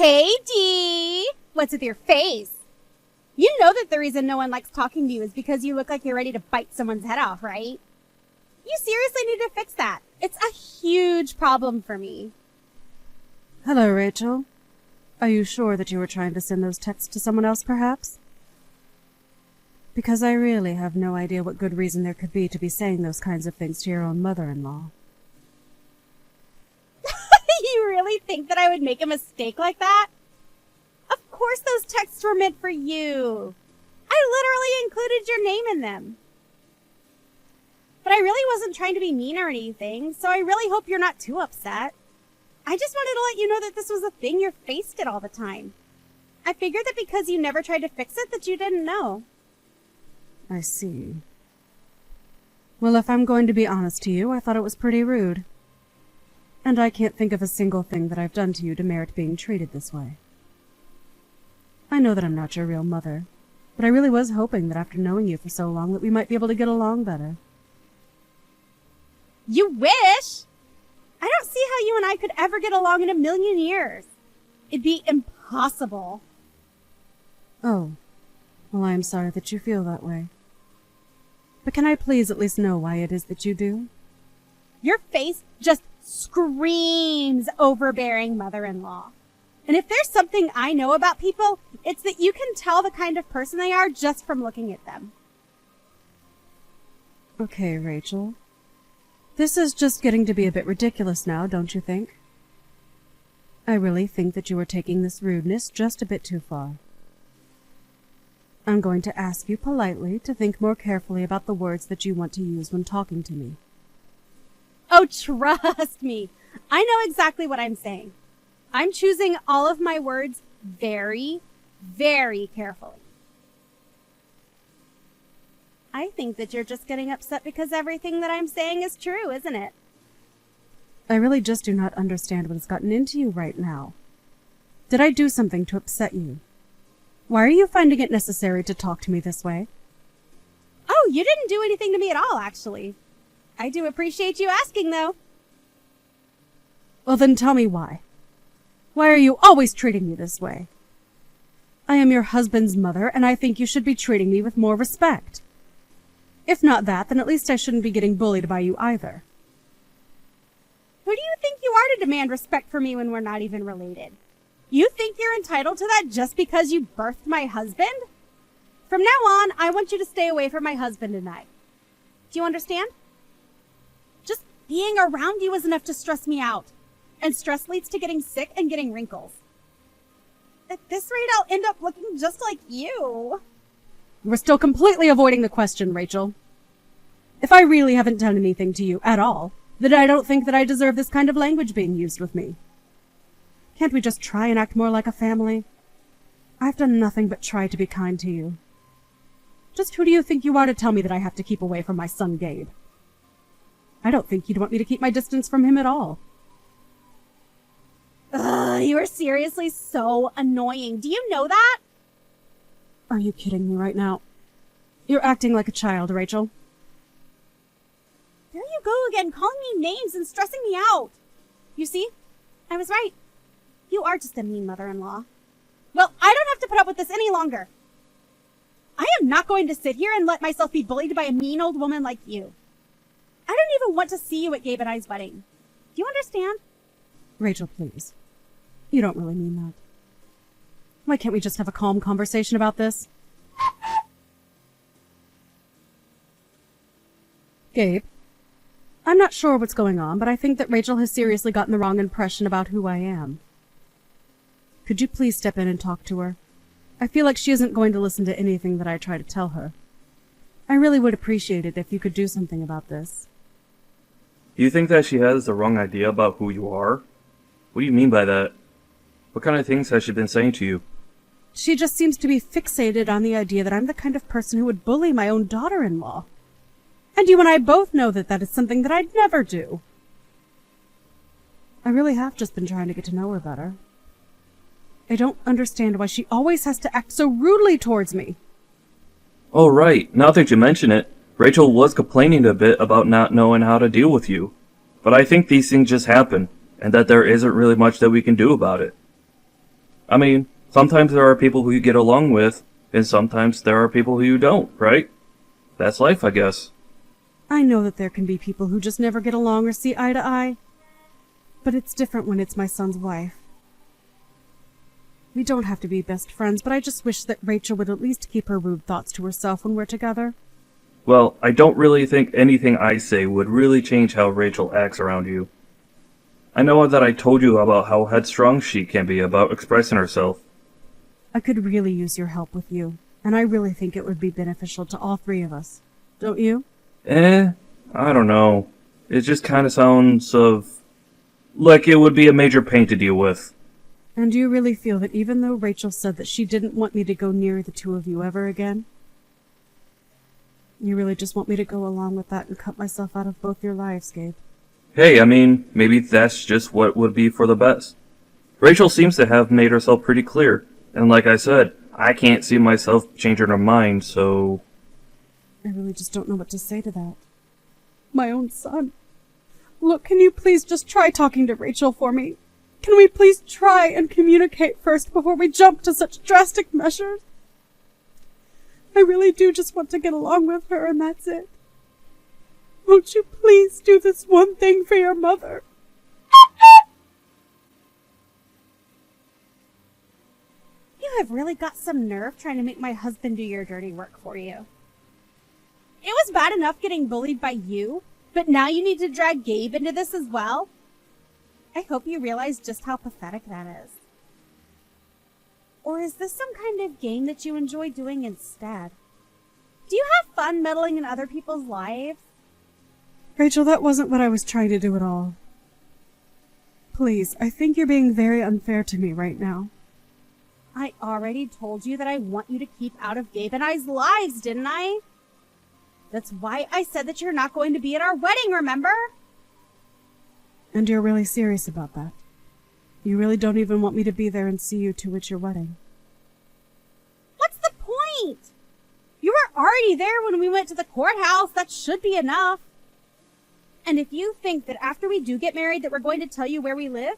Hey, Dee! What's with your face? You know that the reason no one likes talking to you is because you look like you're ready to bite someone's head off, right? You seriously need to fix that. It's a huge problem for me. Hello, Rachel. Are you sure that you were trying to send those texts to someone else, perhaps? Because I really have no idea what good reason there could be to be saying those kinds of things to your own mother-in-law. You really think that I would make a mistake like that? Of course those texts were meant for you. I literally included your name in them. But I really wasn't trying to be mean or anything, so I really hope you're not too upset. I just wanted to let you know that this was a thing your face did all the time. I figured that because you never tried to fix it that you didn't know. I see. Well, if I'm going to be honest to you, I thought it was pretty rude. And I can't think of a single thing that I've done to you to merit being treated this way. I know that I'm not your real mother, but I really was hoping that after knowing you for so long that we might be able to get along better. You wish? I don't see how you and I could ever get along in a million years. It'd be impossible. Oh, well, I am sorry that you feel that way. But can I please at least know why it is that you do? Your face just screams overbearing mother-in-law. And if there's something I know about people, it's that you can tell the kind of person they are just from looking at them. Okay, Rachel. This is just getting to be a bit ridiculous now, don't you think? I really think that you are taking this rudeness just a bit too far. I'm going to ask you politely to think more carefully about the words that you want to use when talking to me. Oh, trust me. I know exactly what I'm saying. I'm choosing all of my words very, very carefully. I think that you're just getting upset because everything that I'm saying is true, isn't it? I really just do not understand what has gotten into you right now. Did I do something to upset you? Why are you finding it necessary to talk to me this way? Oh, you didn't do anything to me at all, actually. I do appreciate you asking, though. Well, then tell me why. Why are you always treating me this way? I am your husband's mother, and I think you should be treating me with more respect. If not that, then at least I shouldn't be getting bullied by you either. Who do you think you are to demand respect for me when we're not even related? You think you're entitled to that just because you birthed my husband? From now on, I want you to stay away from my husband and I. Do you understand? Just being around you is enough to stress me out. And stress leads to getting sick and getting wrinkles. At this rate, I'll end up looking just like you. We're still completely avoiding the question, Rachel. If I really haven't done anything to you at all, then I don't think that I deserve this kind of language being used with me. Can't we just try and act more like a family? I've done nothing but try to be kind to you. Just who do you think you are to tell me that I have to keep away from my son, Gabe? I don't think you'd want me to keep my distance from him at all. Ugh, you are seriously so annoying. Do you know that? Are you kidding me right now? You're acting like a child, Rachel. There you go again, calling me names and stressing me out. You see? I was right. You are just a mean mother-in-law. Well, I don't have to put up with this any longer. I am not going to sit here and let myself be bullied by a mean old woman like you. I don't even want to see you at Gabe and I's wedding. Do you understand? Rachel, please. You don't really mean that. Why can't we just have a calm conversation about this? Gabe, I'm not sure what's going on, but I think that Rachel has seriously gotten the wrong impression about who I am. Could you please step in and talk to her? I feel like she isn't going to listen to anything that I try to tell her. I really would appreciate it if you could do something about this. You think that she has the wrong idea about who you are? What do you mean by that? What kind of things has she been saying to you? She just seems to be fixated on the idea that I'm the kind of person who would bully my own daughter-in-law. And you and I both know that that is something that I'd never do. I really have just been trying to get to know her better. I don't understand why she always has to act so rudely towards me. Oh, right. Now that you mention it, Rachel was complaining a bit about not knowing how to deal with you. But I think these things just happen, and that there isn't really much that we can do about it. I mean, sometimes there are people who you get along with, and sometimes there are people who you don't, right? That's life, I guess. I know that there can be people who just never get along or see eye to eye, but it's different when it's my son's wife. We don't have to be best friends, but I just wish that Rachel would at least keep her rude thoughts to herself when we're together. Well, I don't really think anything I say would really change how Rachel acts around you. I know that I told you about how headstrong she can be about expressing herself. I could really use your help with you, and I really think it would be beneficial to all three of us. Don't you? I don't know. It just kind of sounds like it would be a major pain to deal with. And do you really feel that even though Rachel said that she didn't want me to go near the two of you ever again, you really just want me to go along with that and cut myself out of both your lives, Gabe? Hey, I mean, maybe that's just what would be for the best. Rachel seems to have made herself pretty clear, and like I said, I can't see myself changing her mind, so... I really just don't know what to say to that. My own son. Look, can you please just try talking to Rachel for me? Can we please try and communicate first before we jump to such drastic measures? I really do just want to get along with her, and that's it. Won't you please do this one thing for your mother? You have really got some nerve trying to make my husband do your dirty work for you. It was bad enough getting bullied by you, but now you need to drag Gabe into this as well? I hope you realize just how pathetic that is. Or is this some kind of game that you enjoy doing instead? Do you have fun meddling in other people's lives? Rachel, that wasn't what I was trying to do at all. Please, I think you're being very unfair to me right now. I already told you that I want you to keep out of Gabe and I's lives, didn't I? That's why I said that you're not going to be at our wedding, remember? And you're really serious about that? You really don't even want me to be there and see you two at your wedding? What's the point? You were already there when we went to the courthouse. That should be enough. And if you think that after we do get married that we're going to tell you where we live,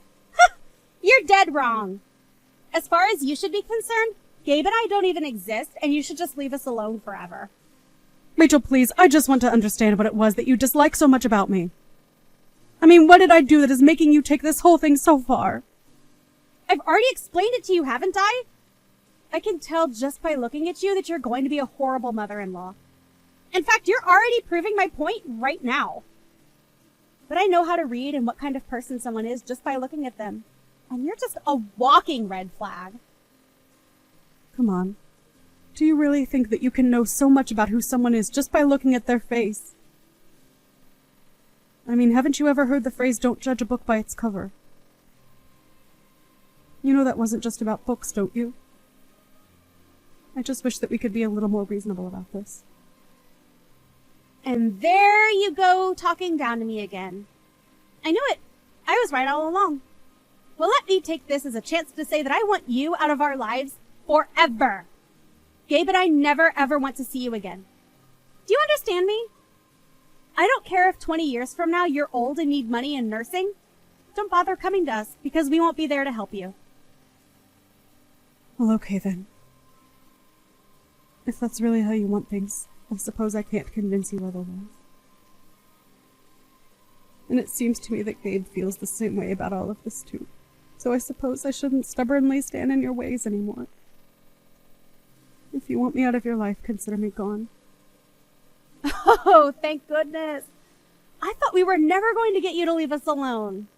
you're dead wrong. As far as you should be concerned, Gabe and I don't even exist, and you should just leave us alone forever. Rachel, please, I just want to understand what it was that you dislike so much about me. I mean, what did I do that is making you take this whole thing so far? I've already explained it to you, haven't I? I can tell just by looking at you that you're going to be a horrible mother-in-law. In fact, you're already proving my point right now. But I know how to read and what kind of person someone is just by looking at them. And you're just a walking red flag. Come on. Do you really think that you can know so much about who someone is just by looking at their face? I mean, haven't you ever heard the phrase, don't judge a book by its cover? You know that wasn't just about books, don't you? I just wish that we could be a little more reasonable about this. And there you go, talking down to me again. I knew it. I was right all along. Well, let me take this as a chance to say that I want you out of our lives forever. Gabe and I never ever want to see you again. Do you understand me? I don't care if 20 years from now you're old and need money and nursing. Don't bother coming to us because we won't be there to help you. Well, okay then. If that's really how you want things, I suppose I can't convince you otherwise. And it seems to me that Gabe feels the same way about all of this too. So I suppose I shouldn't stubbornly stand in your ways anymore. If you want me out of your life, consider me gone. Oh, thank goodness. I thought we were never going to get you to leave us alone.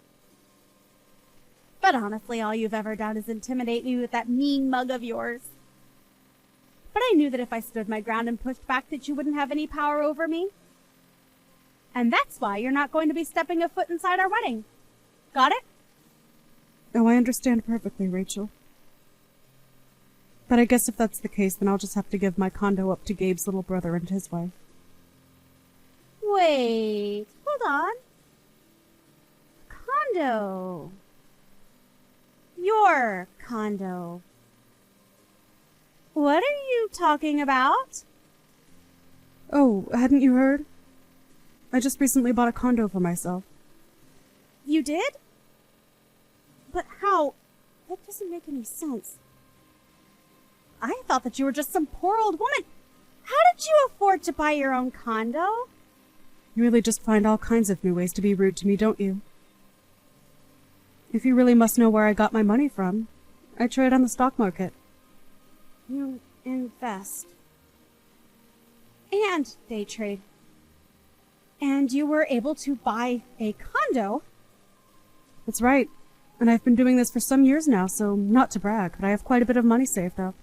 But honestly, all you've ever done is intimidate me with that mean mug of yours. But I knew that if I stood my ground and pushed back that you wouldn't have any power over me. And that's why you're not going to be stepping a foot inside our wedding. Got it? Oh, I understand perfectly, Rachel. But I guess if that's the case, then I'll just have to give my condo up to Gabe's little brother and his wife. Wait, hold on. Condo. Your condo. What are you talking about? Oh, hadn't you heard? I just recently bought a condo for myself. You did? But how That doesn't make any sense. I thought that you were just some poor old woman. How did you afford to buy your own condo? You really just find all kinds of new ways to be rude to me, don't you? If you really must know where I got my money from, I trade on the stock market. You invest. And day trade. And you were able to buy a condo. That's right. And I've been doing this for some years now, so not to brag, but I have quite a bit of money saved up.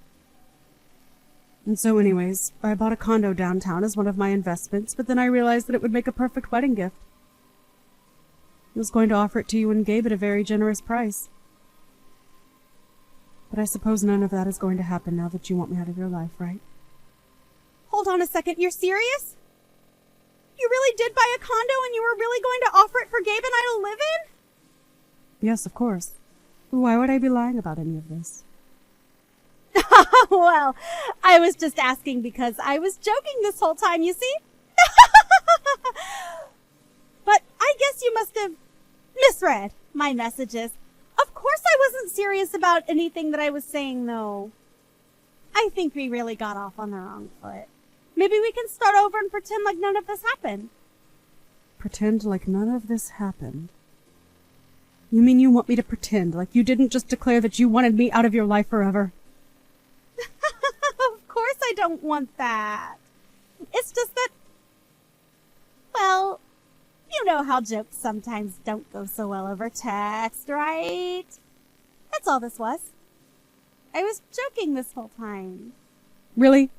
And so anyways, I bought a condo downtown as one of my investments, but then I realized that it would make a perfect wedding gift. I was going to offer it to you and Gabe at a very generous price. But I suppose none of that is going to happen now that you want me out of your life, right? Hold on a second, you're serious? You really did buy a condo and you were really going to offer it for Gabe and I to live in? Yes, of course. Why would I be lying about any of this? Well, I was just asking because I was joking this whole time, you see? But I guess you must have misread my messages. Of course I wasn't serious about anything that I was saying, though. I think we really got off on the wrong foot. Maybe we can start over and pretend like none of this happened. Pretend like none of this happened? You mean you want me to pretend like you didn't just declare that you wanted me out of your life forever? Of course I don't want that. It's just that, well, you know how jokes sometimes don't go so well over text, right? That's all this was. I was joking this whole time. Really?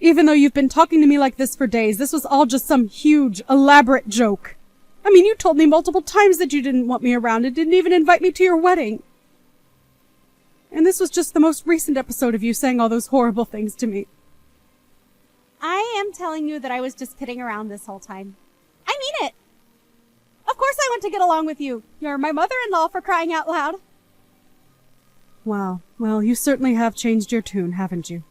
Even though you've been talking to me like this for days, this was all just some huge, elaborate joke. I mean, you told me multiple times that you didn't want me around and didn't even invite me to your wedding. And this was just the most recent episode of you saying all those horrible things to me. I am telling you that I was just kidding around this whole time. I mean it. Of course I want to get along with you. You're my mother-in-law, for crying out loud. Wow. Well, you certainly have changed your tune, haven't you?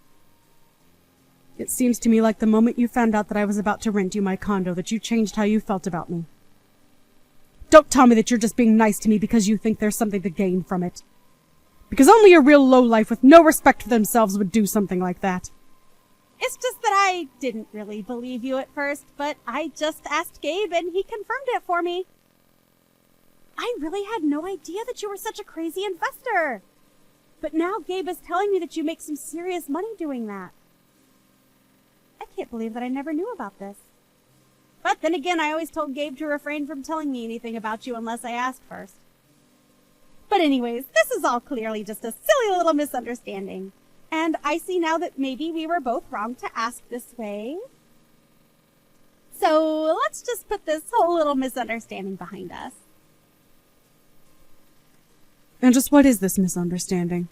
It seems to me like the moment you found out that I was about to rent you my condo that you changed how you felt about me. Don't tell me that you're just being nice to me because you think there's something to gain from it. Because only a real lowlife with no respect for themselves would do something like that. It's just that I didn't really believe you at first, but I just asked Gabe and he confirmed it for me. I really had no idea that you were such a crazy investor. But now Gabe is telling me that you make some serious money doing that. I can't believe that I never knew about this. But then again, I always told Gabe to refrain from telling me anything about you unless I asked first. But anyways, this is all clearly just a silly little misunderstanding. And I see now that maybe we were both wrong to ask this way. So let's just put this whole little misunderstanding behind us. And just what is this misunderstanding?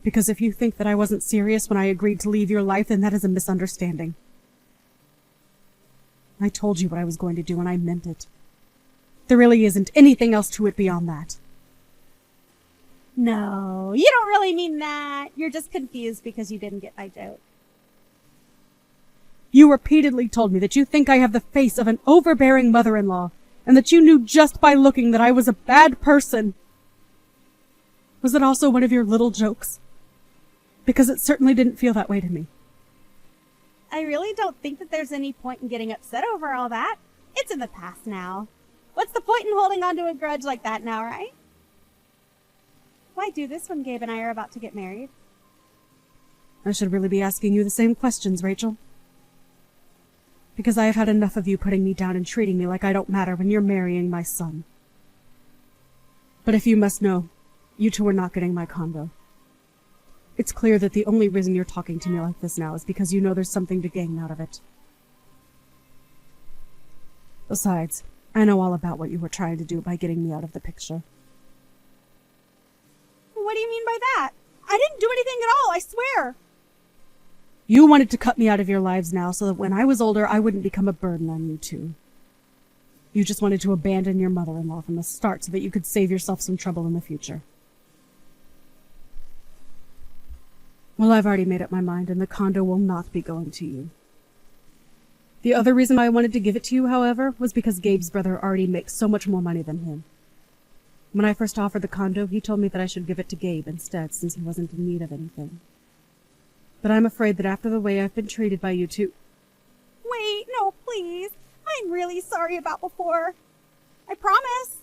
Because if you think that I wasn't serious when I agreed to leave your life, then that is a misunderstanding. I told you what I was going to do, and I meant it. There really isn't anything else to it beyond that. No, you don't really mean that. You're just confused because you didn't get my joke. You repeatedly told me that you think I have the face of an overbearing mother-in-law, and that you knew just by looking that I was a bad person. Was it also one of your little jokes? Because it certainly didn't feel that way to me. I really don't think that there's any point in getting upset over all that. It's in the past now. What's the point in holding on to a grudge like that now, right? Why do this when Gabe and I are about to get married? I should really be asking you the same questions, Rachel. Because I have had enough of you putting me down and treating me like I don't matter when you're marrying my son. But if you must know, you two are not getting my condo. It's clear that the only reason you're talking to me like this now is because you know there's something to gain out of it. Besides, I know all about what you were trying to do by getting me out of the picture. What do you mean by that? I didn't do anything at all, I swear. You wanted to cut me out of your lives now so that when I was older, I wouldn't become a burden on you two. You just wanted to abandon your mother-in-law from the start so that you could save yourself some trouble in the future. Well, I've already made up my mind, and the condo will not be going to you. The other reason I wanted to give it to you, however, was because Gabe's brother already makes so much more money than him. When I first offered the condo, he told me that I should give it to Gabe instead, since he wasn't in need of anything. But I'm afraid that after the way I've been treated by you two... Wait, no, please. I'm really sorry about before. I promise.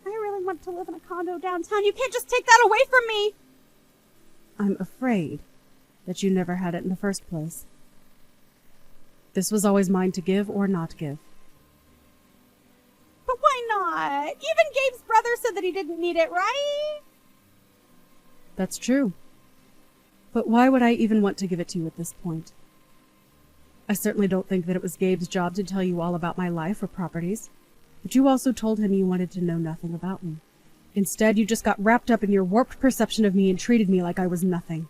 I really want to live in a condo downtown. You can't just take that away from me. I'm afraid that you never had it in the first place. This was always mine to give or not give. But why not? Even Gabe's brother said that he didn't need it, right? That's true. But why would I even want to give it to you at this point? I certainly don't think that it was Gabe's job to tell you all about my life or properties, but you also told him you wanted to know nothing about me. Instead, you just got wrapped up in your warped perception of me and treated me like I was nothing.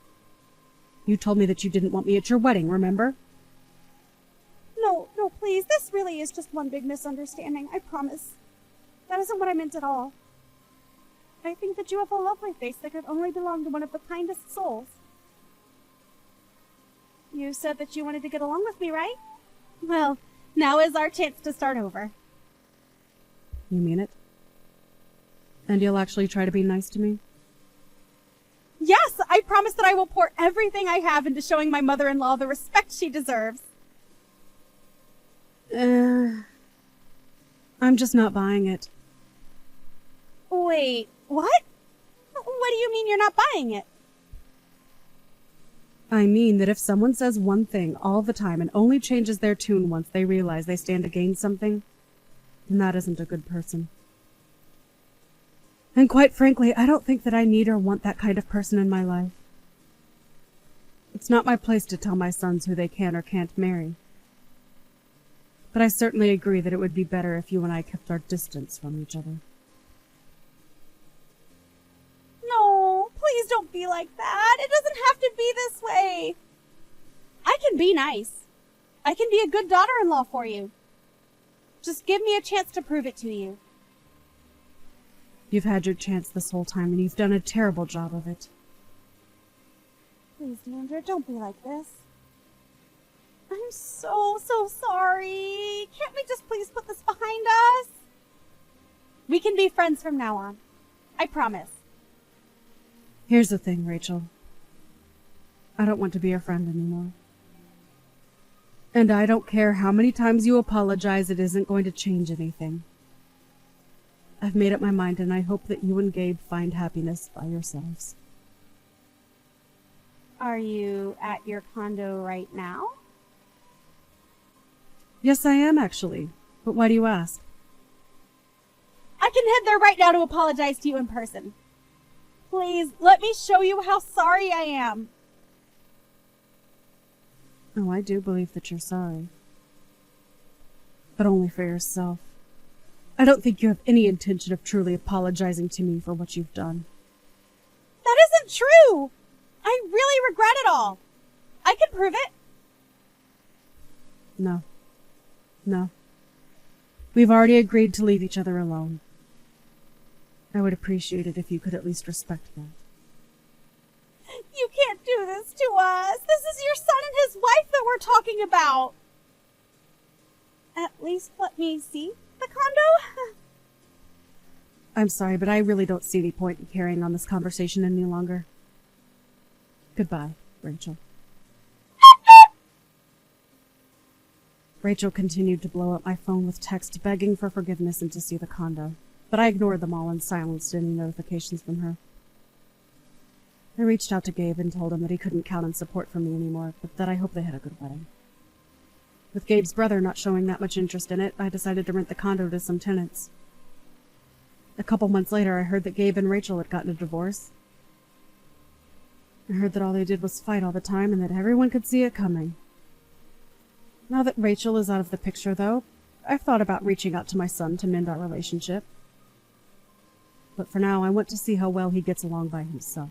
You told me that you didn't want me at your wedding, remember? No, please. This really is just one big misunderstanding. I promise. That isn't what I meant at all. I think that you have a lovely face that could only belong to one of the kindest souls. You said that you wanted to get along with me, right? Well, now is our chance to start over. You mean it? And you'll actually try to be nice to me? Yes, I promise that I will pour everything I have into showing my mother-in-law the respect she deserves. I'm just not buying it. Wait, what? What do you mean you're not buying it? I mean that if someone says one thing all the time and only changes their tune once they realize they stand to gain something, then that isn't a good person. And quite frankly, I don't think that I need or want that kind of person in my life. It's not my place to tell my sons who they can or can't marry. But I certainly agree that it would be better if you and I kept our distance from each other. No, please don't be like that. It doesn't have to be this way. I can be nice. I can be a good daughter-in-law for you. Just give me a chance to prove it to you. You've had your chance this whole time, and you've done a terrible job of it. Please, Deandra, don't be like this. I'm so sorry. Can't we just please put this behind us? We can be friends from now on. I promise. Here's the thing, Rachel. I don't want to be your friend anymore. And I don't care how many times you apologize, it isn't going to change anything. I've made up my mind, and I hope that you and Gabe find happiness by yourselves. Are you at your condo right now? Yes, I am, actually. But why do you ask? I can head there right now to apologize to you in person. Please, let me show you how sorry I am. Oh, I do believe that you're sorry. But only for yourself. I don't think you have any intention of truly apologizing to me for what you've done. That isn't true! I really regret it all. I can prove it. No. We've already agreed to leave each other alone. I would appreciate it if you could at least respect that. You can't do this to us. This is your son and his wife that we're talking about. At least let me see the condo. I'm sorry, but I really don't see any point in carrying on this conversation any longer. Goodbye, Rachel. Rachel continued to blow up my phone with texts begging for forgiveness and to see the condo, but I ignored them all and silenced any notifications from her. I reached out to Gabe and told him that he couldn't count on support from me anymore, but that I hoped they had a good wedding. With Gabe's brother not showing that much interest in it, I decided to rent the condo to some tenants. A couple months later, I heard that Gabe and Rachel had gotten a divorce. I heard that all they did was fight all the time and that everyone could see it coming. Now that Rachel is out of the picture, though, I've thought about reaching out to my son to mend our relationship. But for now, I want to see how well he gets along by himself.